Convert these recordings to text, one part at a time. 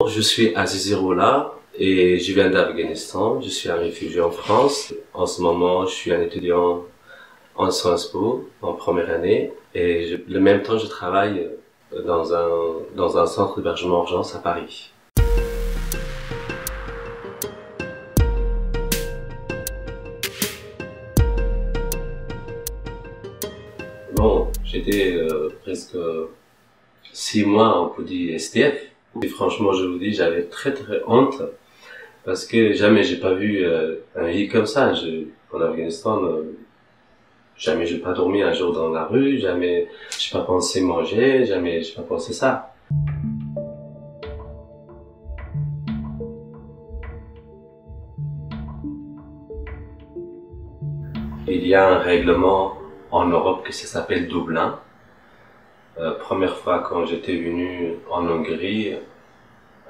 Je suis Aziz Roula et je viens d'Afghanistan. Je suis un réfugié en France. En ce moment, je suis un étudiant en Sciences Po en première année et le même temps, je travaille dans un centre d'hébergement urgence à Paris. Bon, j'étais presque 6 mois en PODI STF. Et franchement, je vous dis, j'avais très honte parce que jamais j'ai pas vu un lit comme ça. En Afghanistan, jamais j'ai pas dormi un jour dans la rue, jamais j'ai pas pensé manger, jamais j'ai pas pensé ça. Il y a un règlement en Europe que ça s'appelle Dublin. Première fois quand j'étais venu en Hongrie,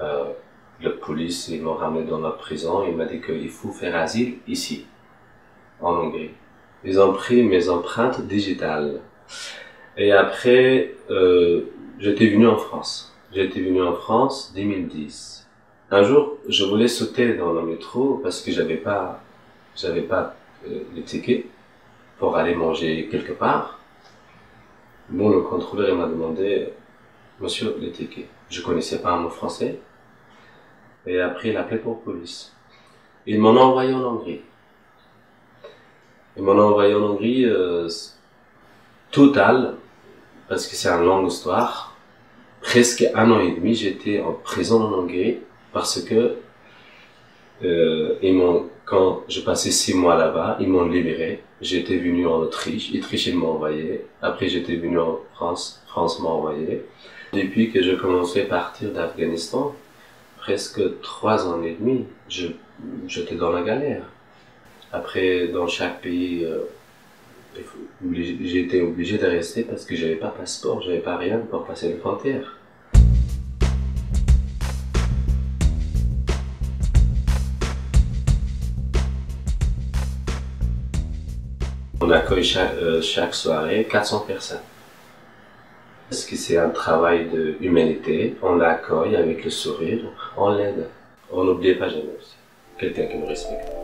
le police ils m'ont ramené dans la prison, il m'a dit qu'il faut faire asile ici, en Hongrie. Ils ont pris mes empreintes digitales. Et après, j'étais venu en France. J'étais venu en France 2010. Un jour, je voulais sauter dans le métro parce que j'avais pas les tickets pour aller manger quelque part. Bon, le contrôleur il m'a demandé, monsieur, les tickets. Je connaissais pas un mot français. Et après, il a appelé pour police. Ils m'en ont envoyé en Hongrie. Ils m'en ont envoyé en Hongrie total, parce que c'est une longue histoire. Presque 1 an et demi, j'étais en prison en Hongrie parce que quand je passais 6 mois là-bas, ils m'ont libéré. J'étais venu en Autriche, ils m'ont envoyé. Après, j'étais venu en France, France m'a envoyé. Depuis que je commençais à partir d'Afghanistan, presque 3 ans et demi, j'étais dans la galère. Après, dans chaque pays, j'ai été obligé de rester parce que j'avais pas de passeport, j'avais pas rien pour passer les frontières. On accueille chaque soirée 400 personnes. Parce que c'est un travail d'humanité, on l'accueille avec le sourire, on l'aide. On n'oublie pas jamais aussi quelqu'un qui nous respecte.